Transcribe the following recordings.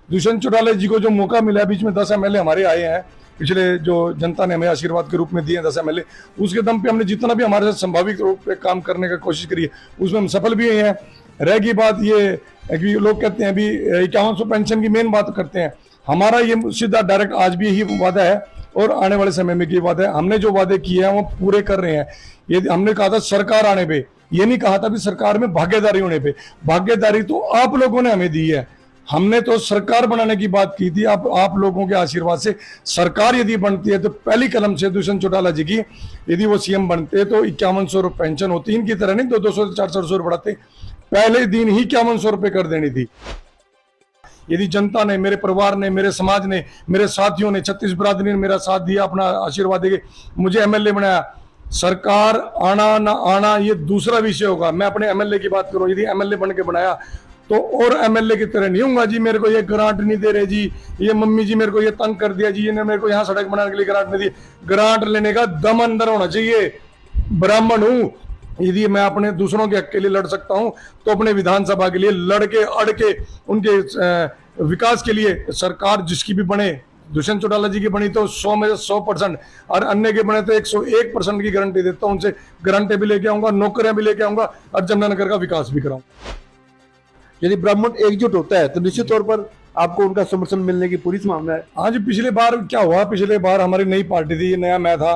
दुष्यंत चौटाला जी को जो मौका मिला है, बीच में 10 एमएलए हमारे आए हैं, पिछले जो जनता ने हमें आशीर्वाद के रूप में दिए 10 एमएलए, उसके दम पे हमने जितना भी हमारे साथ संभावित रूप पे काम करने का कोशिश करी है उसमें हम सफल भी हुए हैं। रह गई बात ये कि लोग कहते हैं अभी 5100 पेंशन की मेन बात करते हैं, हमारा ये सीधा डायरेक्ट आज भी यही वादा है और आने वाले समय में की वादा है। हमने जो वादे किए हैं वो पूरे कर रहे हैं। ये हमने कहा था सरकार आने पे, ये नहीं कहा था भी सरकार में भागीदारी होने पे। भागीदारी तो आप लोगों ने हमें दी है, हमने तो सरकार बनाने की बात की थी। आप लोगों के आशीर्वाद से सरकार यदि बनती है तो पहली कलम से दुष्यंत चौटाला जी की यदि वो सीएम बनते तो 5100 रुपये पेंशन होती, इनकी तरह नहीं 200 400 रुपये बढ़ाते, पहले दिन ही 5100 रुपये कर देनी थी। यदि जनता ने, मेरे परिवार ने, मेरे समाज ने, मेरे साथियों ने, 36 बिरादरी ने मेरा साथ दिया, अपना आशीर्वाद देके मुझे एमएलए बनाया, सरकार आना ना आना ये दूसरा विषय होगा। मैं अपने एमएलए की बात करूं, यदि एमएलए बन के बनाया तो और एमएलए की तरह नहीं होगा जी मेरे को ये ग्रांट नहीं दे रहे जी, ये मम्मी जी मेरे को ये तंग कर दिया जी, ये मेरे को यहाँ सड़क बनाने के लिए ग्रांट नहीं दी। ग्रांट लेने का दम अंदर होना चाहिए। ब्राह्मण हूं, यदि मैं अपने दूसरों के हक के लिए लड़ सकता हूं तो अपने विधानसभा के लिए लड़के अड़ के उनके विकास के लिए सरकार जिसकी भी बने, दुष्यंत चौटाला जी की बनी तो 100 में 100% और अन्य के बने तो 101% की गारंटी देता हूं। उनसे गारंटी भी लेके आऊंगा, नौकरियां भी लेके आऊंगा और जमुनानगर का विकास भी कराऊंगा। यदि ब्राह्मण एकजुट होता है तो निश्चित तौर पर आपको उनका समर्थन मिलने की पूरी संभावना है। हाँ जी, पिछले बार क्या हुआ, पिछले बार हमारी नई पार्टी थी, नया मैं था,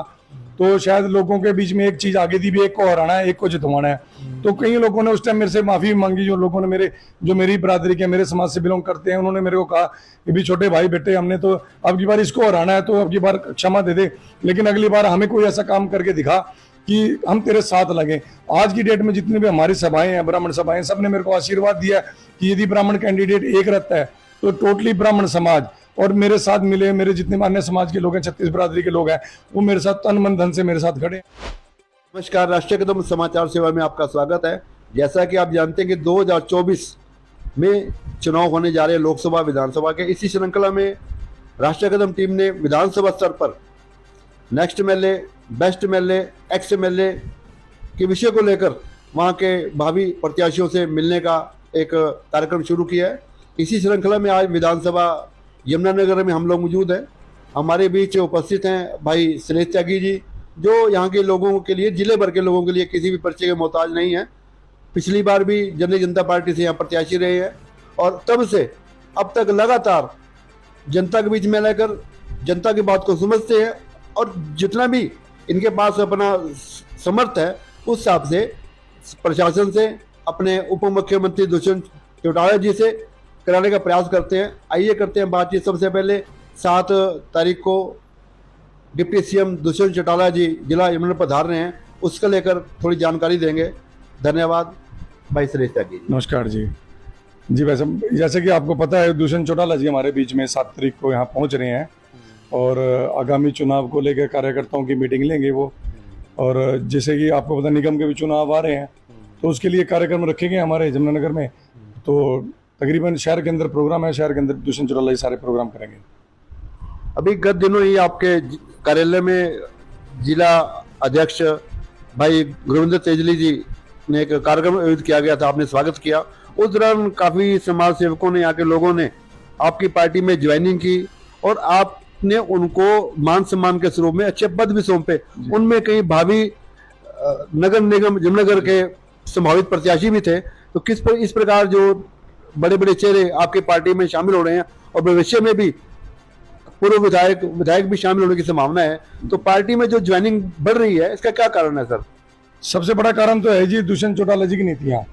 तो शायद लोगों के बीच में एक चीज आगे थी भी, एक को हराना है, एक को जितवाना है। तो कई लोगों ने उस टाइम मेरे से माफी मांगी, जो लोगों ने जो मेरी बरादरी के, मेरे समाज से बिलोंग करते हैं, उन्होंने मेरे को कहा कि भी छोटे भाई बेटे, हमने तो अब की बार इसको हराना है तो अब की बार क्षमा दे दे, लेकिन अगली बार हमें कोई ऐसा काम करके दिखा कि हम तेरे साथ लगे। आज की डेट में जितनी भी हमारी सभाएं हैं, ब्राह्मण सभाएं, सबने मेरे को आशीर्वाद दिया कि यदि ब्राह्मण कैंडिडेट एक रहता है तो टोटली ब्राह्मण समाज और मेरे साथ मिले, मेरे जितने अन्य समाज के लोग हैं, 36 बिरादरी के लोग हैं, वो मेरे साथ तन मन धन से मेरे साथ खड़े। नमस्कार, राष्ट्रीय कदम समाचार सेवा में आपका स्वागत है। जैसा कि आप जानते हैं कि 2024 में चुनाव होने जा रहे हैं, लोकसभा विधानसभा के। इसी श्रृंखला में राष्ट्रीय कदम टीम ने विधानसभा स्तर पर next MLA, best MLA, ex MLA के विषय को लेकर वहाँ के भावी प्रत्याशियों से मिलने का एक कार्यक्रम शुरू किया है। इसी श्रृंखला में आज विधानसभा यमुनानगर में हम लोग मौजूद हैं। हमारे बीच उपस्थित हैं भाई सुरेश त्यागी जी, जो यहाँ के लोगों के लिए, जिले भर के लोगों के लिए किसी भी परिचय के मोहताज नहीं है। पिछली बार भी जनता जनता पार्टी से यहाँ प्रत्याशी रहे हैं और तब से अब तक लगातार जनता के बीच में रहकर जनता की बात को समझते हैं और जितना भी इनके पास अपना समर्थ है उस हिसाब से प्रशासन से, अपने उप मुख्यमंत्री दुष्यंत चौटाला जी से कराने का प्रयास करते हैं। आइए करते हैं बातचीत। सबसे पहले 7 तारीख को डिप्टी सीएम दुष्यंत चौटाला जी जिला यमुना पधार रहे हैं, उसको लेकर थोड़ी जानकारी देंगे। धन्यवाद भाई सुरेश त्यागी जी। नमस्कार जी। वैसे जैसे कि आपको पता है, दुष्यंत चौटाला जी हमारे बीच में 7 तारीख को यहाँ पहुँच रहे हैं और आगामी चुनाव को लेकर कार्यकर्ताओं की मीटिंग लेंगे वो। और जैसे कि आपको पता, निगम के भी चुनाव आ रहे हैं तो उसके लिए कार्यक्रम रखे गए हमारे जमुनानगर में। तो तकरीबन शहर के अंदर प्रोग्राम है, शहर के अंदर दुष्यंत चौटाला जी सारे प्रोग्राम करेंगे। अभी गत दिनों ही आपके कार्यालय में जिला अध्यक्ष भाई गुरविंदर तेजली जी ने एक कार्यक्रम आयोजित किया गया था, आपने स्वागत किया। उस दौरान काफ़ी समाज सेवकों ने, यहाँ के लोगों ने आपकी पार्टी में ज्वाइनिंग की और आपने उनको मान सम्मान के स्वरूप में अच्छे पद भी सौंपे। उनमें कई भावी नगर निगम जमुनानगर के संभावित प्रत्याशी भी थे। तो इस प्रकार जो बड़े बड़े चेहरे आपकी पार्टी में शामिल हो रहे हैं और भविष्य में भी पूर्व विधायक भी शामिल होने की संभावना है, तो पार्टी में जो ज्वाइनिंग बढ़ रही है, इसका क्या कारण है सर? सबसे बड़ा कारण तो है जी दुष्यंत चौटाला जी की नीतियाँ,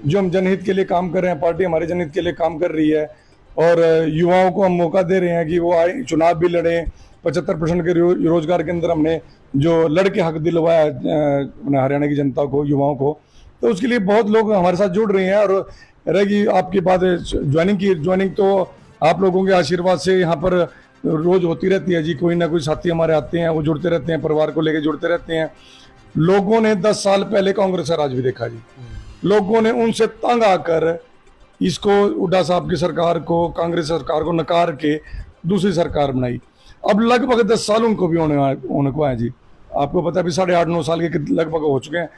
जो हम जनहित के लिए काम कर रहे हैं। पार्टी हमारे जनहित के लिए काम कर रही है और युवाओं को हम मौका दे रहे हैं कि वो आए, चुनाव भी लड़ें। 75% के रोजगार के अंदर हमने जो लड़के हक दिलवाया हरियाणा की जनता को, युवाओं को, तो उसके लिए बहुत लोग हमारे साथ जुड़ रहे हैं। और रहेगी आपकी बात ज्वाइनिंग तो आप लोगों के आशीर्वाद से यहाँ पर रोज होती रहती है जी। कोई ना कोई साथी हमारे आते हैं, वो जुड़ते रहते हैं, परिवार को लेके जुड़ते रहते हैं। लोगों ने 10 साल पहले कांग्रेस का राज भी देखा जी। लोगों ने उनसे तंग आकर इसको हुड्डा साहब की सरकार को, कांग्रेस सरकार को नकार के दूसरी सरकार बनाई। अब लगभग 10 साल उनको भी होने को है जी। आपको पता है भी 8.5-9 साल के लगभग हो चुके हैं।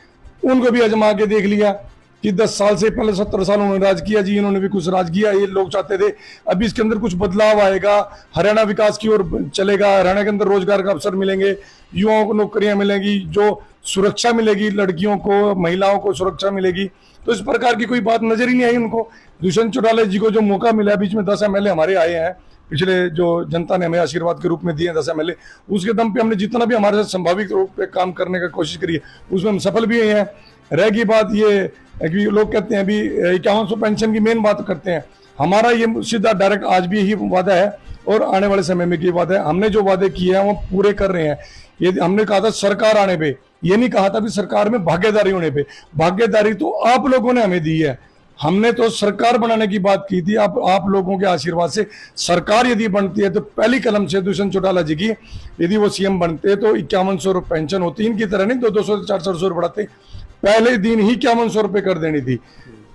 उनको भी आजमा के देख लिया कि 10 साल से पहले 70 साल उन्होंने राज किया जी, इन्होंने भी कुछ राज किया, ये लोग चाहते थे। अभी इसके अंदर कुछ बदलाव आएगा, हरियाणा विकास की ओर चलेगा, हरियाणा के अंदर रोजगार का अवसर मिलेंगे, युवाओं को नौकरियां मिलेंगी, जो सुरक्षा मिलेगी, लड़कियों को महिलाओं को सुरक्षा मिलेगी। तो इस प्रकार की कोई बात नजर ही नहीं आई उनको। दुष्यंत चौटाला जी को जो मौका मिला, बीच में 10 एमएलए हमारे आए हैं, पिछले जो जनता ने हमें आशीर्वाद के रूप में दिए 10 एमएलए, उसके दम पे हमने जितना भी हमारे साथ संभावित रूप पे काम करने का कोशिश करी है उसमें हम सफल भी हुए हैं। रह गई बात ये कि लोग कहते हैं अभी 5100 पेंशन की मेन बात करते हैं, हमारा ये सीधा डायरेक्ट आज भी यही वादा है और आने वाले समय में की वादा है। हमने जो वादे किए हैं वो पूरे कर रहे हैं। ये हमने कहा था सरकार आने पे, ये नहीं कहा था कि सरकार में भागीदारी होने पे। भागीदारी तो आप लोगों ने हमें दी है, हमने तो सरकार बनाने की बात की थी। आप लोगों के आशीर्वाद से सरकार यदि बनती है तो पहली कलम से दुष्यंत चौटाला जी की यदि वो सीएम बनते तो 5100 रुपये पेंशन होती, इनकी तरह नहीं 200 400 रुपये बढ़ाते, पहले दिन ही 5100 रुपये कर देनी थी।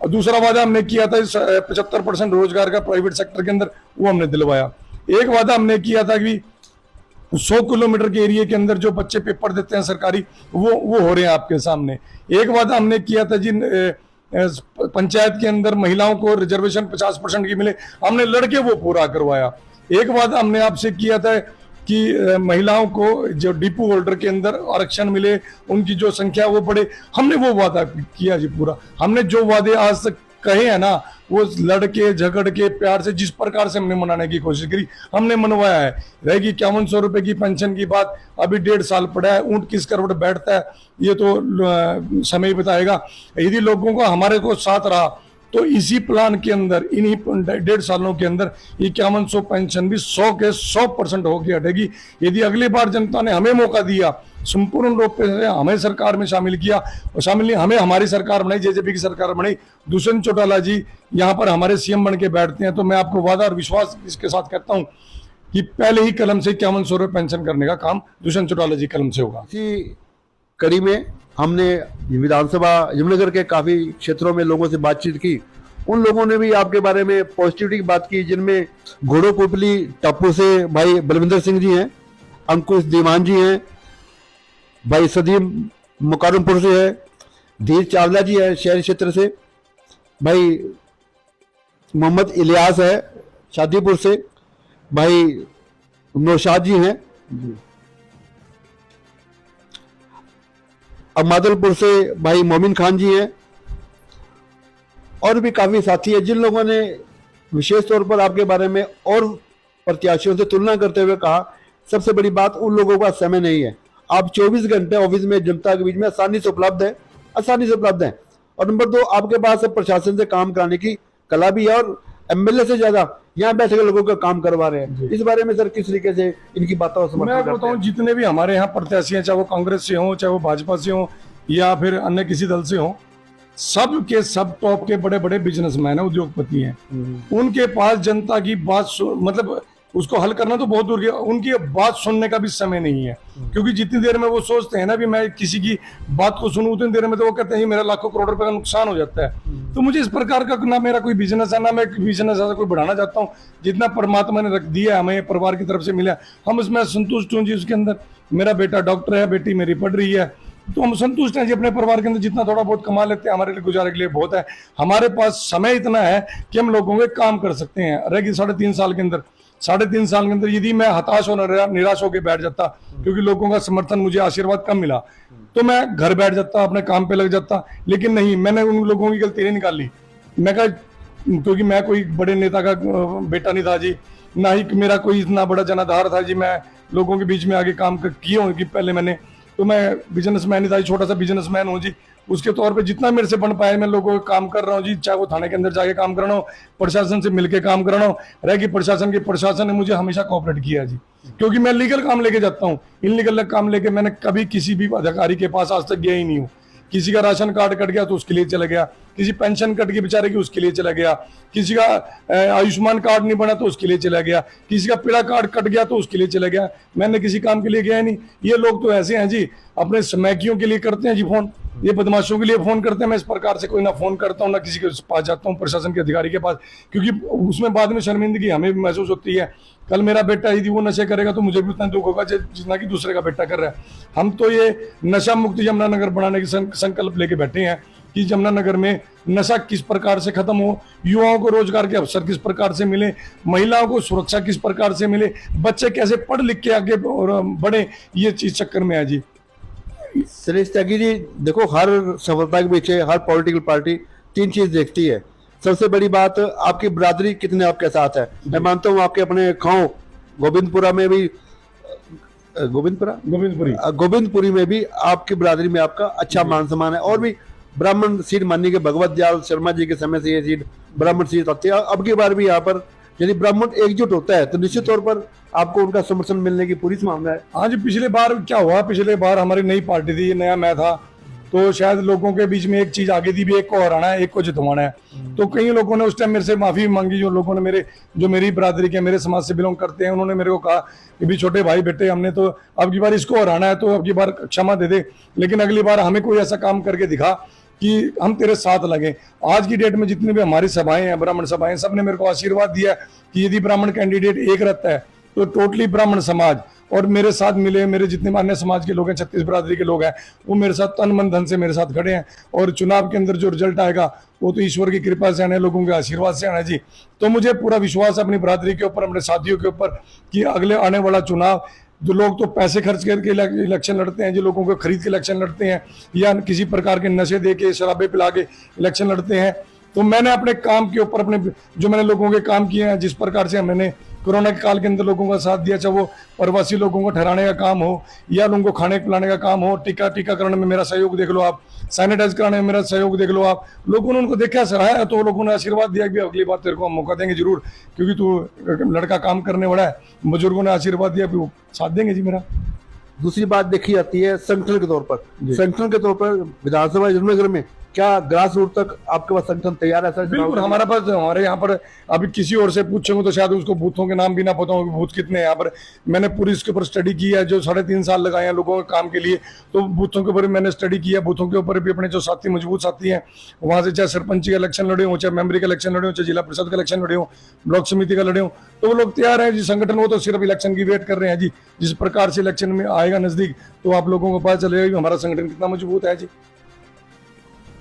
और दूसरा वादा हमने किया था 75% रोजगार का प्राइवेट सेक्टर के अंदर, वो हमने दिलवाया। एक वादा हमने किया था कि 100 किलोमीटर के एरिया के अंदर जो बच्चे पेपर देते हैं सरकारी, वो हो रहे हैं आपके सामने। एक वादा हमने किया था जी पंचायत के अंदर महिलाओं को रिजर्वेशन 50% की मिले, हमने लड़के वो पूरा करवाया। एक वादा हमने आपसे किया था कि महिलाओं को जो डिपो होल्डर के अंदर आरक्षण मिले, उनकी जो संख्या वो बढ़े, हमने वो वादा किया जी पूरा। हमने जो वादे आज तक कहे हैं ना, वो लड़के झगड़ के प्यार से जिस प्रकार से हमने मनाने की कोशिश करी हमने मनवाया है। रहेगी 5100 रुपए की पेंशन की बात, अभी 1.5 साल पड़ा है, ऊंट किस करवट बैठता है ये तो समय बताएगा। यदि लोगों को हमारे को साथ रहा तो इसी प्लान के अंदर इन्हीं 1.5 सालों के अंदर 5100 पेंशन भी 100 के 100% होकर हटेगी। यदि अगली बार जनता ने हमें मौका दिया, संपूर्ण रूप से हमें सरकार में शामिल किया और शामिल नहीं हमें हमारी सरकार बनाई, जेजेपी की सरकार बनाई, दुष्यंत चौटाला जी यहाँ पर हमारे सीएम बन के बैठते हैं, तो मैं आपको वादा और विश्वास इसके साथ कहता हूँ कि पहले ही कलम से 5100 रुपये पेंशन करने का काम दुष्यंत चौटाला जी कलम से होगा। इसी कड़ी में हमने विधानसभा यमुनानगर के काफ़ी क्षेत्रों में लोगों से बातचीत की। उन लोगों ने भी आपके बारे में पॉजिटिविटी की बात की, जिनमें घोड़ो पुपली टापू से भाई बलविंदर सिंह जी हैं, अंकुश दीवान जी हैं, भाई सदीम मुकारमपुर से है, धीर चावला जी है शहरी क्षेत्र से, भाई मोहम्मद इलियास है शादीपुर से, भाई नौशाद जी हैं, अमादलपुर से भाई मोमिन खान जी हैं, और भी काफ़ी साथी हैं जिन लोगों ने विशेष तौर पर आपके बारे में और प्रत्याशियों से तुलना करते हुए कहा सबसे बड़ी बात उन लोगों का समय नहीं है। आप 24 घंटे ऑफिस में जनता के बीच में आसानी से उपलब्ध है। और नंबर 2, आपके पास प्रशासन से काम कराने की कला भी है और एमएलए से ज्यादा यहाँ बैठ के लोगों का काम करवा रहे हैं। इस बारे में सर किस तरीके से इनकी बातों को समर्थन करते हैं? मैं बताऊं, जितने भी हमारे यहाँ प्रत्याशी हैं, चाहे वो कांग्रेस से हो, चाहे वो भाजपा से हो या फिर अन्य किसी दल से हो, सब के सब टॉप के बड़े बड़े बिजनेसमैन है, उद्योगपति हैं। उनके पास जनता की बात मतलब उसको हल करना तो बहुत दूर की, उनकी बात सुनने का भी समय नहीं है। क्योंकि जितनी देर में वो सोचते हैं ना भी मैं किसी की बात को सुनूं, उतनी देर में तो वो कहते हैं मेरा लाखों करोड़ रुपए का नुकसान हो जाता है। तो मुझे इस प्रकार का ना मेरा कोई बिजनेस है, ना मैं बिजनेस ऐसा कोई बढ़ाना चाहता हूँ। जितना परमात्मा ने रख दिया हमें, परिवार की तरफ से मिला, हम इसमें संतुष्ट हूँ जी। उसके अंदर मेरा बेटा डॉक्टर है, बेटी मेरी पढ़ रही है, तो हम संतुष्ट हैं जी। अपने परिवार के अंदर जितना थोड़ा बहुत कमा लेते हैं हमारे लिए गुजारे के लिए बहुत है। हमारे पास समय इतना है कि हम लोगों के काम कर सकते हैं। रहेगी 3.5 साल के अंदर, 3.5 साल के अंदर यदि मैं हताश और निराश होकर बैठ जाता क्योंकि लोगों का समर्थन, मुझे आशीर्वाद कम मिला, तो मैं घर बैठ जाता, अपने काम पे लग जाता। लेकिन नहीं, मैंने उन लोगों की गलती नहीं निकाली। मैं कहा क्योंकि मैं कोई बड़े नेता का बेटा नहीं था जी, ना ही मेरा कोई इतना बड़ा जनाधार था जी। मैं लोगों के बीच में आगे काम किए हूँ कि पहले मैंने, तो मैं बिजनेसमैन ही था, छोटा सा बिजनेसमैन हूँ जी। उसके तौर पे जितना मेरे से बन पाया मैं लोगों का काम कर रहा हूँ जी। चाहे वो थाने के अंदर जाके काम करना हो, प्रशासन से मिलके काम करना हो, रहेगी प्रशासन ने मुझे हमेशा कोऑपरेट किया जी। क्योंकि मैं लीगल काम लेके जाता हूँ, इनलीगल काम लेके मैंने कभी किसी भी अधिकारी के पास आज तक गया ही नहीं हूँ। किसी का राशन कार्ड कट गया तो उसके लिए चला गया, किसी पेंशन कट गई बेचारे की उसके लिए चला गया, किसी का आयुष्मान कार्ड नहीं बना तो उसके लिए चला गया, किसी का पीला कार्ड कट गया तो उसके लिए चला गया। मैंने किसी काम के लिए गया नहीं। ये लोग तो ऐसे हैं जी, अपने समैकियों के लिए करते हैं जी फोन, ये बदमाशों के लिए फोन करते हैं। मैं इस प्रकार से कोई ना फोन करता हूँ ना किसी के पास जाता हूँ, प्रशासन के अधिकारी के पास, क्योंकि उसमें बाद में शर्मिंदगी हमें भी महसूस होती है। कल मेरा बेटा यदि वो नशे करेगा तो मुझे भी उतना दुख होगा जितना कि दूसरे का बेटा कर रहा है। हम तो ये नशा मुक्त यमुनानगर बनाने की संकल्प लेके बैठे हैं कि जमुनानगर में नशा किस प्रकार से खत्म हो, युवाओं को रोजगार के अवसर किस प्रकार से मिले, महिलाओं को सुरक्षा किस प्रकार से मिले, बच्चे कैसे पढ़ लिख के आगे और बढ़े, ये चीज चक्कर में है जी। सुरेश त्यागी जी, देखो हर सफलता के पीछे हर पॉलिटिकल पार्टी तीन चीज देखती है। सबसे बड़ी बात, आपकी बिरादरी कितने आपके साथ है। मैं मानता हूँ आपके अपने गांव गोविंदपुरा में भी गोविंदपुरी में भी आपकी बिरादरी में आपका अच्छा मान सम्मान है, और भी ब्राह्मण सीट माननी के भगवत दयाल शर्मा जी के समय से ये सीट ब्राह्मण सीट आती है। अब की बार भी यहाँ पर यदि ब्राह्मण एकजुट होता है तो निश्चित तौर पर आपको उनका समर्थन मिलने की पूरी संभावना है। हाँ जी, पिछले बार क्या हुआ, पिछले बार हमारी नई पार्टी थी, नया मैं था, तो शायद लोगों के बीच में एक चीज आगे थी भी, एक को हराना है, एक को जितवाना है। तो कई लोगों ने उस टाइम मेरे से माफी मांगी, जो लोगों ने मेरी बिरादरी के, मेरे समाज से बिलोंग करते हैं, उन्होंने मेरे को कहा कि भी छोटे भाई बेटे, हमने तो अब की बार इसको हराना है, तो अब की बार क्षमा दे दे, लेकिन अगली बार हमें कोई ऐसा काम करके दिखा कि हम तेरे साथ लगे। आज की डेट में जितनी भी हमारी सभाएं हैं, ब्राह्मण सभाएं, सब ने मेरे को आशीर्वाद दिया कि यदि ब्राह्मण कैंडिडेट एक रहता है तो टोटली ब्राह्मण समाज और मेरे साथ मिले, मेरे जितने अन्य समाज के लोग हैं, 36 बिरादरी के लोग हैं, वो मेरे साथ तन मन धन से मेरे साथ खड़े हैं। और चुनाव के अंदर जो रिजल्ट आएगा वो तो ईश्वर की कृपा से आने, लोगों के आशीर्वाद से आना जी। तो मुझे पूरा विश्वास है अपनी बिरादरी के ऊपर, अपने साथियों के ऊपर, कि अगले आने वाला चुनाव, जो लोग तो पैसे खर्च करके इलेक्शन लड़ते हैं, जो लोगों को खरीद के इलेक्शन लड़ते हैं, या किसी प्रकार के नशे दे के, शराबे पिला के इलेक्शन लड़ते हैं, तो मैंने अपने काम के ऊपर, अपने जो मैंने लोगों के काम किए हैं, जिस प्रकार से मैंने कोरोना के काल के अंदर लोगों का साथ दिया, चाहे वो प्रवासी लोगों को ठहराने का काम हो या लोगों को खाने पिलाने का काम हो, टीकाकरण में मेरा सहयोग देख लो आप, सैनिटाइज कराने में मेरा सहयोग देख लो आप, लोगों ने उनको देखा, सराहा, तो लोगों ने आशीर्वाद दिया कि अगली बार तेरे को हम मौका देंगे जरूर, क्योंकि तू लड़का काम करने वाला है। बुजुर्गों ने आशीर्वाद दिया, वो साथ देंगे जी मेरा। दूसरी बात देखी जाती है संगठन के तौर पर, संगठन के तौर पर विधानसभा जमुनानगर में क्या ग्रास रूट तक आपके पास संगठन तैयार है सर? बिल्कुल, हमारे पास, हमारे यहाँ पर अभी किसी और से पूछेंगे तो शायद उसको बूथों के नाम भी ना पता हो, बूथ कितने हैं यहाँ पर। मैंने पूरी इसके ऊपर स्टडी की है, जो 3.5 साल लगाए हैं लोगों के काम के लिए, तो बूथों के ऊपर मैंने स्टडी किया। बूथों के ऊपर भी अपने जो साथी, मजबूत साथी हैं, वहाँ से चाहे सरपंच का इलेक्शन लड़े हो, चाहे मेंबरी का इलेक्शन लड़े हो, चाहे जिला परिषद का इलेक्शन लड़े हो, ब्लॉक समिति का लड़े हो, तो वो लोग तैयार है जी। संगठन वो तो सिर्फ इलेक्शन की वेट कर रहे हैं जी। जिस प्रकार से इलेक्शन में आएगा नजदीक, तो आप लोगों को पता चलेगा कि हमारा संगठन कितना मजबूत है जी।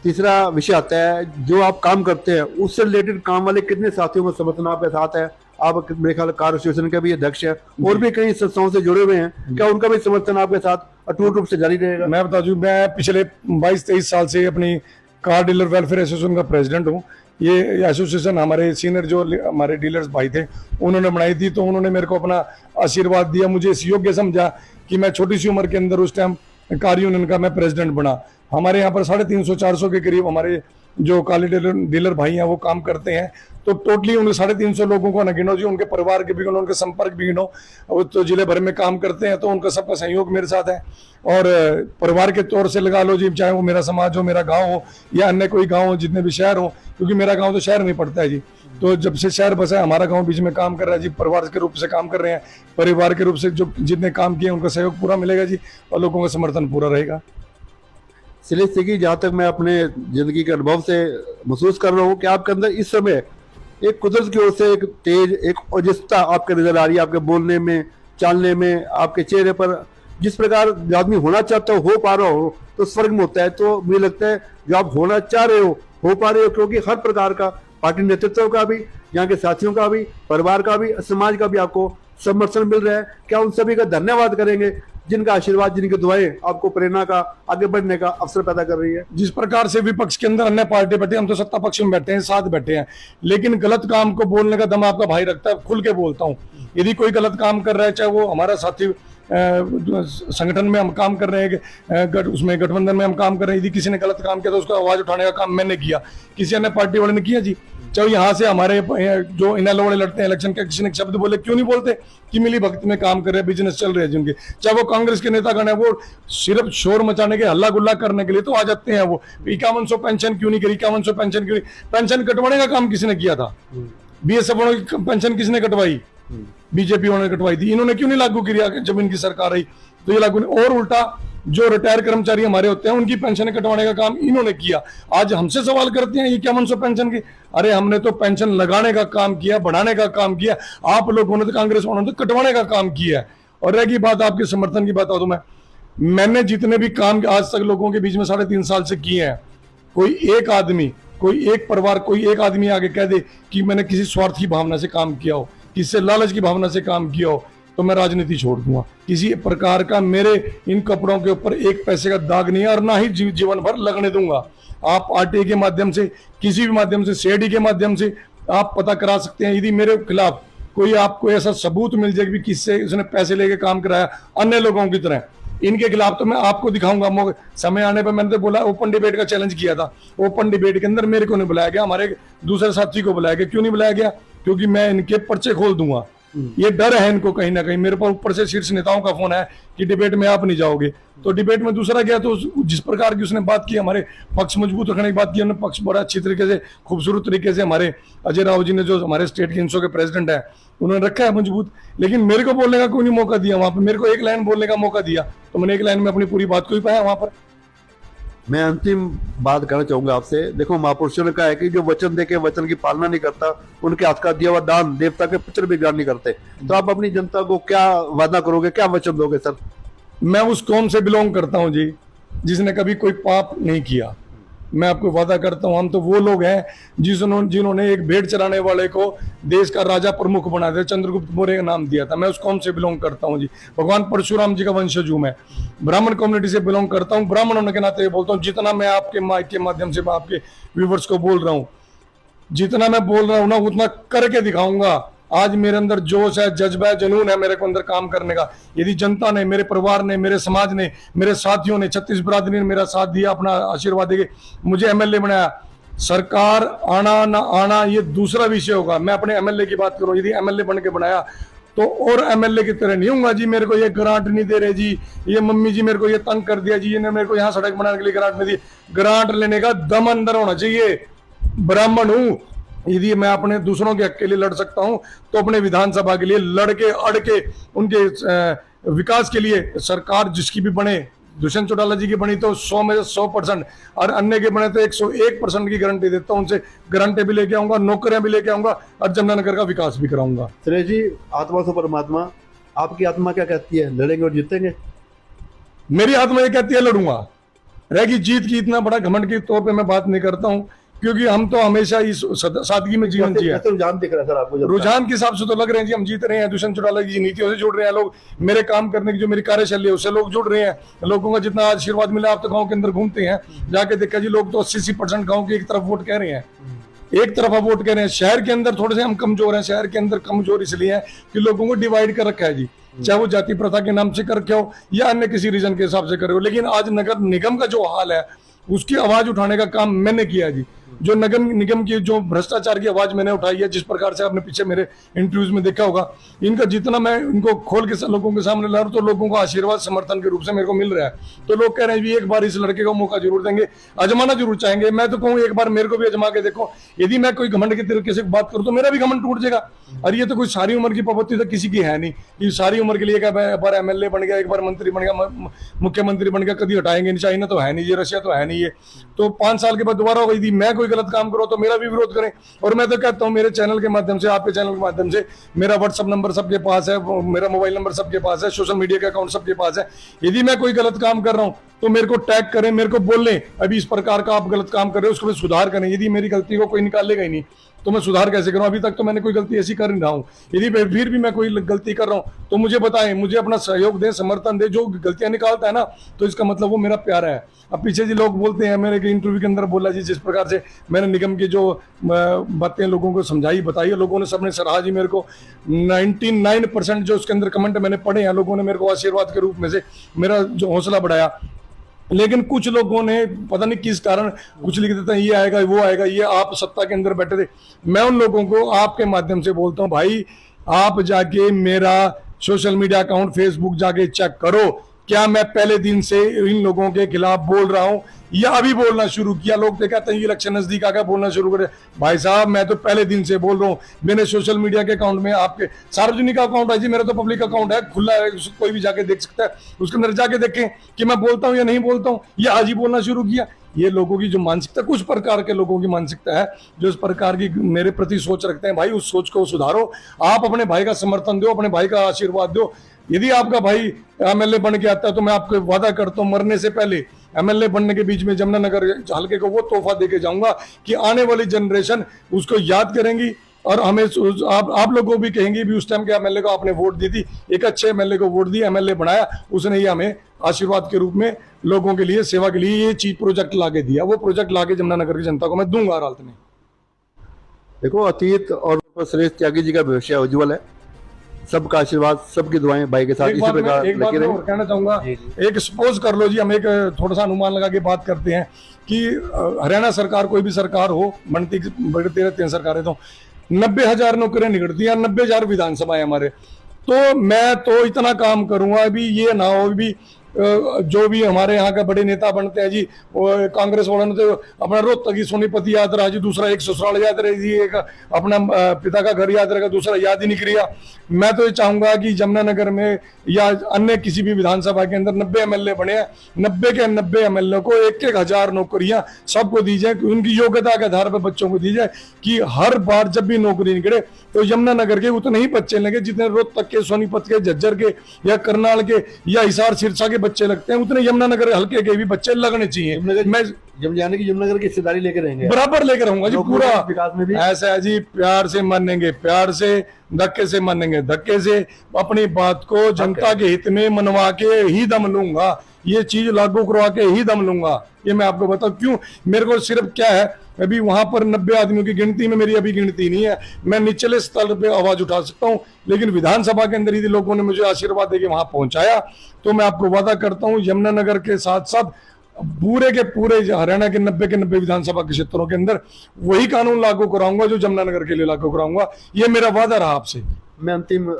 तीसरा विषय आता है, जो आप काम करते हैं उससे रिलेटेड काम वाले कितने साथियों का समर्थन आपके साथ है? आप मेरे ख्याल कार एसोसिएशन के भी अध्यक्ष है और भी कई संस्थाओं से जुड़े हुए हैं, क्या उनका भी समर्थन आपके साथ अटूट रूप से जारी रहेगा? मैं बता दूं, मैं पिछले 22-23 साल से अपनी कार डीलर वेलफेयर एसोसिएशन का प्रेसिडेंट हूँ। ये एसोसिएशन हमारे सीनियर जो हमारे डीलर्स भाई थे, उन्होंने बनाई थी, तो उन्होंने मेरे को अपना आशीर्वाद दिया, मुझे इस योग्य समझा कि मैं छोटी सी उम्र के अंदर उस टाइम कार यूनियन का मैं प्रेसिडेंट बना। हमारे यहाँ पर 350-400 के करीब हमारे जो काले डीलर भाई हैं वो काम करते हैं। तो टोटली उन 350 लोगों को न गिनो जी, उनके परिवार के भी गिनो, उनके संपर्क भी गिनो, वो तो जिले भर में काम करते हैं, तो उनका सबका सहयोग मेरे साथ है। और परिवार के तौर से लगा लो जी, चाहे वो मेरा समाज हो, मेरा गाँव हो, या अन्य कोई गाँव हो, जितने भी शहर हो, क्योंकि मेरा गाँव तो शहर में पड़ता है जी। तो जब से शहर बसा है, हमारा गांव बीच में काम कर रहा है जी, परिवार के रूप से काम कर रहे हैं, परिवार के रूप से जो जितने काम किए उनका सहयोग पूरा मिलेगा जी, और लोगों का समर्थन पूरा रहेगा। शैलेश सिंह, जहाँ तक मैं अपने जिंदगी के अनुभव से महसूस कर रहा हूँ कि आपके अंदर इस समय एक कुदरत की ओर से एक तेज, एक ओजस्ता आपके नजर आ रही है, आपके बोलने में, चालने में, आपके चेहरे पर जिस प्रकार जो आदमी होना चाहता हो पा रहा हो तो स्वर्ग में होता है। तो मुझे लगता है जो आप होना चाह रहे हो पा रहे हो, क्योंकि हर प्रकार का पार्टी नेतृत्व का भी, यहाँ के साथियों का भी, परिवार का भी, समाज का भी आपको समर्थन मिल रहा है। क्या उन सभी का धन्यवाद करेंगे जिनका आशीर्वाद, जिनकी दुआएं आपको प्रेरणा का, आगे बढ़ने का अवसर पैदा कर रही है? जिस प्रकार से विपक्ष के अंदर अन्य पार्टी बैठे, हम तो सत्ता पक्ष में बैठे हैं, साथ बैठे हैं, लेकिन गलत काम को बोलने का दम आपका भाई रखता है। खुल के बोलता हूँ, यदि कोई गलत काम कर रहा है, चाहे वो हमारा साथी संगठन में हम काम कर रहे हैं, उसमें गठबंधन में हम काम कर रहे हैं, यदि किसी ने गलत काम किया तो उसको आवाज उठाने का काम मैंने किया, किसी अन्य पार्टी वाले ने किया जी। चाहे यहाँ से हमारे जो इनैलो वाले लड़ते हैं इलेक्शन के, किसी ने शब्द बोले, क्यों नहीं बोलते कि मिली भक्ति में काम कर रहे हैं, बिजनेस चल रहे हैं जिनके, चाहे वो कांग्रेस के नेतागण है, वो सिर्फ शोर मचाने के, हल्ला गुल्ला करने के लिए तो आ जाते हैं। वो 5100 पेंशन क्यों नहीं करी, 5100 पेंशन क्यों नहीं, पेंशन कटवाने का काम किसने किया था? बीएसएफ वालों की पेंशन किसने कटवाई? बीजेपी वालों ने कटवाई थी। इन्होंने क्यों नहीं लागू किया जब इनकी सरकार आई? तो ये लागू नहीं, और उल्टा जो रिटायर कर्मचारी हमारे होते हैं उनकी पेंशन कटवाने का काम इन्होंने किया। आज हमसे सवाल करते हैं ये 5100 पेंशन की, अरे हमने तो पेंशन लगाने का काम किया, बढ़ाने का काम किया, आप लोगों ने तो, कांग्रेस वालों ने तो कटवाने का काम किया है। और रहेगी बात आपके समर्थन की, बता दूं मैंने जितने भी काम आज तक लोगों के बीच में 3.5 साल से किए हैं, कोई एक परिवार, कोई एक आदमी आगे कह दे कि मैंने किसी स्वार्थ की भावना से काम किया हो, किसी लालच की भावना से काम किया हो, तो मैं राजनीति छोड़ दूंगा। किसी प्रकार का मेरे इन कपड़ों के ऊपर एक पैसे का दाग नहीं है और ना ही जीवन भर लगने दूंगा। आप आरटीआई के माध्यम से, किसी भी माध्यम से, सीआईडी के माध्यम से आप पता करा सकते हैं। यदि मेरे खिलाफ कोई आपको ऐसा सबूत मिल जाए कि किससे उसने पैसे लेके काम कराया अन्य लोगों की तरह, इनके खिलाफ तो मैं आपको दिखाऊंगा। समय आने पर मैंने तो बोला, ओपन डिबेट का चैलेंज किया था। ओपन डिबेट के अंदर मेरे को नहीं बुलाया गया, हमारे दूसरे साथी को बुलाया गया। क्यों नहीं बुलाया गया? क्योंकि मैं इनके पर्चे खोल दूंगा। ये डर है इनको कहीं ना कहीं। मेरे पास ऊपर से शीर्ष नेताओं का फोन है कि डिबेट में आप नहीं जाओगे, तो डिबेट में दूसरा गया तो जिस प्रकार की उसने बात की, हमारे पक्ष मजबूत रखने की बात की, उन्होंने पक्ष बड़ा अच्छी तरीके से, खूबसूरत तरीके से हमारे अजय राव जी ने, जो हमारे स्टेट के इंसो के प्रेसिडेंट है, उन्होंने रखा है मजबूत। लेकिन मेरे को बोलने का कोई नहीं मौका दिया वहां पर। मेरे को एक लाइन बोलने का मौका दिया तो मैंने एक लाइन में अपनी पूरी बात को ही पाया वहां पर। मैं अंतिम बात करना चाहूंगा आपसे। देखो, महापुरुषों ने कहा है कि जो वचन दे के वचन की पालना नहीं करता, उनके हाथ का दिया हुआ दान देवता के पुत्र भी ग्रहण नहीं करते। तो आप अपनी जनता को क्या वादा करोगे, क्या वचन दोगे सर? मैं उस कौम से बिलोंग करता हूं जी, जिसने कभी कोई पाप नहीं किया। मैं आपको वादा करता हूं, हम तो वो लोग हैं जिन्होंने एक भेड़ चराने वाले को देश का राजा प्रमुख बना दिया, चंद्रगुप्त मौर्य का नाम दिया था। मैं उस कौम से बिलोंग करता हूं जी। भगवान परशुराम जी का वंशज हूं मैं। ब्राह्मण कम्युनिटी से बिलोंग करता हूं। ब्राह्मण होने के नाते बोलता हूं, जितना मैं आपके माइक के माध्यम से, मैं आपके व्यूवर्स को बोल रहा हूं, जितना मैं बोल रहा हूं ना, उतना करके दिखाऊंगा। आज मेरे अंदर जोश है, जज्बा है, जुनून है मेरे को अंदर काम करने का। यदि जनता ने, मेरे परिवार ने, मेरे समाज ने, मेरे साथियों ने, छत्तीस बिरादरी ने मेरा साथ दिया, अपना आशीर्वाद देके मुझे एमएलए बनाया, सरकार आना ना आना ये दूसरा विषय होगा। मैं अपने एमएलए की बात करूं, यदि एमएलए बन के बनाया तो और एमएलए की तरह नहीं होगा जी। मेरे को ये ग्रांट नहीं दे रहे जी, ये मम्मी जी मेरे को ये तंग कर दिया जी, ये मेरे को यहाँ सड़क बनाने के लिए ग्रांट नहीं दी। ग्रांट लेने का दम अंदर होना चाहिए। ब्राह्मण हूं, यदि मैं अपने दूसरों के हक के लिए लड़ सकता हूं तो अपने विधानसभा के लिए लड़के अड़ के उनके विकास के लिए सरकार जिसकी भी बने, दुष्यंत चौटाला जी की बनी तो 100 में से 100%, और अन्य के बने तो 101% की गारंटी देता हूं। उनसे गारंटी भी लेके आऊंगा, नौकरियां भी लेके आऊंगा और जमुनानगर का विकास भी कराऊंगा। सुरेश जी, आत्मा से परमात्मा, आपकी आत्मा क्या कहती है, लड़ेंगे और जीतेंगे? मेरी आत्मा ये कहती है लड़ूंगा। रहेगी जीत की, इतना बड़ा घमंड के तौर पे मैं बात नहीं करता हूं, क्योंकि हम तो हमेशा इस सादगी में जीवन जिया। रुझान दिख रहा है सर आपको? रुझान के हिसाब से तो लग रहे हैं जी हम जीत रहे हैं। दुष्यंत चौटाला की नीतियों से जुड़ रहे हैं लोग, मेरे काम करने की जो मेरी कार्यशैली है उससे लोग जुड़ रहे हैं। लोगों का जितना आशीर्वाद मिला, आप तो गांव के अंदर घूमते हैं, जाके देखा जी, लोग तो 80% गांव की एक तरफ वोट कह रहे हैं, एक तरफा वोट कह रहे हैं। शहर के अंदर थोड़े से हम कमजोर हैं। शहर के अंदर कमजोर इसलिए है कि लोगों को डिवाइड कर रखा है जी, चाहे वो जाति प्रथा के नाम से कर रखे हो या अन्य किसी रीजन के हिसाब से करे हो। लेकिन आज नगर निगम का जो हाल है उसकी आवाज उठाने का काम मैंने किया जी। जो नगर निगम की जो भ्रष्टाचार की आवाज मैंने उठाई है, जिस प्रकार से आपने पीछे मेरे इंटरव्यूज में देखा होगा, इनका जितना मैं इनको खोल के लोगों के सामने ला रहा हूं, तो लोगों का आशीर्वाद समर्थन के रूप से मेरे को मिल रहा है। तो लोग कह रहे हैं एक बार इस लड़के को मौका जरूर देंगे, आजमाना जरूर चाहेंगे। मैं तो कहूँ एक बार मेरे को भी आजमा के देखो। यदि मैं कोई घमंड के तरीके से बात करूँ तो मेरा भी घमंड टूट जाएगा। और ये तो कोई सारी उम्र की प्रवृत्ति तो किसी की है नहीं कि सारी उम्र के लिए एक बार एमएलए बन गया, एक बार मंत्री बन गया, मुख्यमंत्री बन गया, कभी हटाएंगे नहीं। चाइना तो है नहीं, ये रशिया तो है नहीं, ये तो 5 साल के बाद दोबारा हो गई थी। मैं कोई गलत काम करूँ तो मेरा भी विरोध करें। और मैं तो कहता हूं मेरे चैनल के माध्यम से, आपके चैनल के माध्यम से, मेरा व्हाट्सएप नंबर सबके पास है, मेरा मोबाइल नंबर सबके पास है, सोशल मीडिया का अकाउंट सबके पास है। यदि मैं कोई गलत काम कर रहा हूं तो मेरे को टैग करें, मेरे को बोल लें अभी इस प्रकार का आप गलत काम कर रहे हो, उसको सुधार करें। यदि मेरी गलती को कोई निकालेगा ही नहीं तो मैं सुधार कैसे करूं? अभी तक तो मैंने कोई गलती ऐसी कर नहीं रहा हूं। यदि फिर भी मैं कोई गलती कर रहा हूं तो मुझे बताएं, मुझे अपना सहयोग दें, समर्थन दें। जो गलतियां निकालता है ना, तो इसका मतलब वो मेरा प्यारा है। अब पीछे जी लोग बोलते हैं, मेरे इंटरव्यू के अंदर बोला जी, जिस प्रकार से मैंने निगम की जो बातें लोगों को समझाई बताई, लोगों ने सबने सराहा जी मेरे को। 99% जो उसके अंदर कमेंट मैंने पढ़े हैं, लोगों ने मेरे को आशीर्वाद के रूप में से मेरा जो हौसला बढ़ाया। लेकिन कुछ लोगों ने पता नहीं किस कारण कुछ लिख देते हैं, ये आएगा वो आएगा, ये आप सत्ता के अंदर बैठे थे। मैं उन लोगों को आपके माध्यम से बोलता हूं, भाई आप जाके मेरा सोशल मीडिया अकाउंट फेसबुक जाके चेक करो, क्या मैं पहले दिन से इन लोगों के खिलाफ बोल रहा हूं या अभी बोलना शुरू किया? लोग तो कहते हैं इलेक्शन नजदीक आ गया बोलना शुरू करे। भाई साहब मैं तो पहले दिन से बोल रहा हूं। मैंने सोशल मीडिया के अकाउंट में, आपके सार्वजनिक अकाउंट है जी, मेरा तो पब्लिक अकाउंट है, खुला है, कोई भी जाके देख सकता है। उसके अंदर जाके देखें कि मैं बोलता हूं या नहीं बोलता हूं, या आज ही बोलना शुरू किया। ये लोगों की जो मानसिकता, कुछ प्रकार के लोगों की मानसिकता है जो इस प्रकार की मेरे प्रति सोच रखते हैं, भाई उस सोच को सुधारो। आप अपने भाई का समर्थन दो, अपने भाई का आशीर्वाद दो। यदि आपका भाई एमएलए बन के आता है तो मैं आपको वादा करता हूं, मरने से पहले एमएलए बनने के बीच में जमुनानगर हल्के को वो तोहफा देके जाऊंगा कि आने वाली जनरेशन उसको याद करेंगी और हमें आप लोगों को भी कहेंगे भी उस टाइम के एमएलए को आपने वोट दी थी, एक अच्छे एमएलए को वोट दिया, एमएलए बनाया, उसने ये हमें आशीर्वाद के रूप में लोगों के लिए सेवा के लिए ये चीज प्रोजेक्ट लाके दिया। वो प्रोजेक्ट लाके जमुनानगर की जनता को मैं दूंगा हर हालत में। देखो, अतीत और सुरेश त्यागी जी का भविष्य उज्जवल है। सबका आशीर्वाद, सबकी दुआएं भाई के साथ इसी प्रकार एक बात लगे मैं रहे। और कहना चाहूंगा, एक सपोज कर लो जी, हम एक थोड़ा सा अनुमान लगा के बात करते हैं कि हरियाणा सरकार कोई भी सरकार हो, बनती बढ़ती रहती है सरकारें, तो 90,000 नौकरियां निकलती हैं, 90,000 विधानसभा है हमारे, तो मैं तो इतना काम करूंगा अभी ये ना हो भी जो भी हमारे यहाँ का बड़े नेता बनते हैं जी, कांग्रेस वालों ने तो अपना रोहतक की सोनीपत याद रहा जी, दूसरा एक ससुराल याद रहे जी, एक अपना पिता का घर याद रहेगा, दूसरा याद ही नहीं किया। मैं तो ये चाहूंगा कि जमुनानगर में या अन्य किसी भी विधानसभा के अंदर 90 एमएलए बने हैं, 90 के 90 एमएलए को 1,000 नौकरियां सबको दी जाए, उनकी योग्यता के आधार पर बच्चों को दी जाए कि हर बार जब भी नौकरी निकले तो यमुनानगर के उतने ही बच्चे लगे जितने रोहतक के, सोनीपत के, झज्जर के या करनाल के या हिसार सिरसा के बच्चे लगते हैं, उतने यमुनानगर हल्के के भी बच्चे लगने चाहिए। मैं यानी कि यमुनानगर की हिस्सेदारी लेकर रहेंगे, बराबर लेकर रहूंगा जी, पूरा विकास में भी ऐसा है जी, प्यार से मानेंगे प्यार से, धक्के से मानेंगे धक्के से, अपनी बात को जनता के हित में मनवा के ही दम लूंगा, ये चीज लागू करवा के ही दम लूंगा। ये मैं आपको बताऊं क्यों, मेरे को सिर्फ क्या है, अभी वहां पर 90 आदमियों की गिनती में मेरी अभी गिनती नहीं है, मैं निचले स्तर पे आवाज उठा सकता हूं, लेकिन विधानसभा के अंदर यदि लोगों ने मुझे आशीर्वाद देके वहां पहुंचाया तो मैं आपको वादा करता हूं यमुनानगर के साथ साथ पूरे के पूरे हरियाणा के 90 के 90 विधानसभा के क्षेत्रों के अंदर वही कानून लागू कराऊंगा जो जमुनानगर के लिए लागू कराऊंगा। ये मेरा वादा रहा आपसे। मैं अंतिम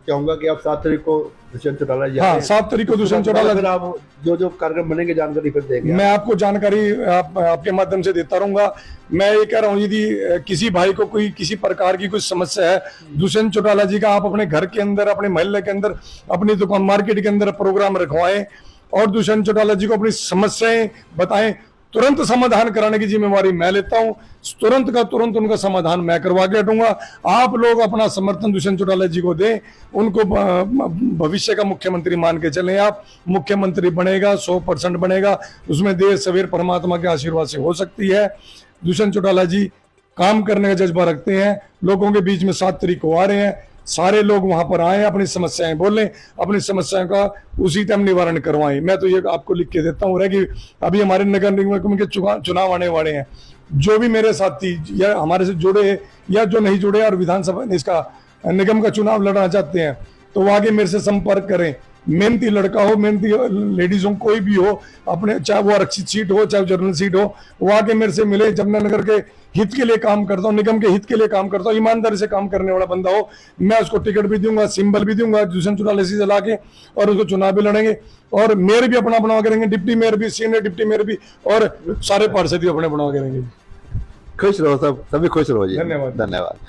चाहूंगा कि आप 7 तारीख को दुष्यंत चौटाला जी, हाँ 7 तारीख को दुष्यंत चौटाला, फिर आप जो कार्यक्रम बनेंगे जानकारी फिर देंगे। मैं आपको जानकारी आपके माध्यम से देता रहूंगा। मैं ये कह रहा हूँ यदि किसी भाई को कोई किसी प्रकार की कुछ समस्या है, दुष्यंत चौटाला जी का आप अपने घर के अंदर, अपने मोहल्ले के अंदर, अपनी दुकान मार्केट के अंदर प्रोग्राम रखवाएं और दुष्यंत चौटाला जी को अपनी समस्याएं बताएं, तुरंत समाधान कराने की जिम्मेवारी मैं लेता हूं, तुरंत का तुरंत उनका समाधान मैं करवा के हटूंगा। आप लोग अपना समर्थन दुष्यंत चौटाला जी को दें, उनको भविष्य का मुख्यमंत्री मान के चलें। आप मुख्यमंत्री बनेगा, 100% बनेगा, उसमें देर सवेर परमात्मा के आशीर्वाद से हो सकती है। दुष्यंत चौटाला जी काम करने का जज्बा रखते हैं, लोगों के बीच में 7 तारीख को आ रहे हैं, सारे लोग वहां पर आए, अपनी समस्याएं बोलें, अपनी समस्याओं का उसी टाइम निवारण करवाएं। मैं तो ये आपको लिख के देता हूँ कि अभी हमारे नगर निगम के चुनाव आने वाले हैं, जो भी मेरे साथी या हमारे से जुड़े या जो नहीं जुड़े और विधानसभा इसका निगम का चुनाव लड़ना चाहते हैं तो वो आगे मेरे से संपर्क करें। मेहनती लड़का हो, मेहनती लेडीज हो, कोई भी हो, अपने चाहे वो आरक्षित सीट हो चाहे जनरल सीट हो, वो आके मेरे से मिले। जमुनानगर के हित के लिए काम करता हूँ, निगम के हित के लिए काम करता हूँ, ईमानदारी से काम करने वाला बंदा हो, मैं उसको टिकट भी दूंगा, सिंबल भी दूंगा, दुष्यंत चौटाला से ला के, और उसको चुनाव भी लड़ेंगे और मेयर भी अपना बनवा करेंगे, डिप्टी मेयर भी, सीनियर डिप्टी मेयर भी, और सारे पार्षद भी अपने बनवा करेंगे। खुश रहो, सब सभी खुश रहो जी। धन्यवाद। धन्यवाद।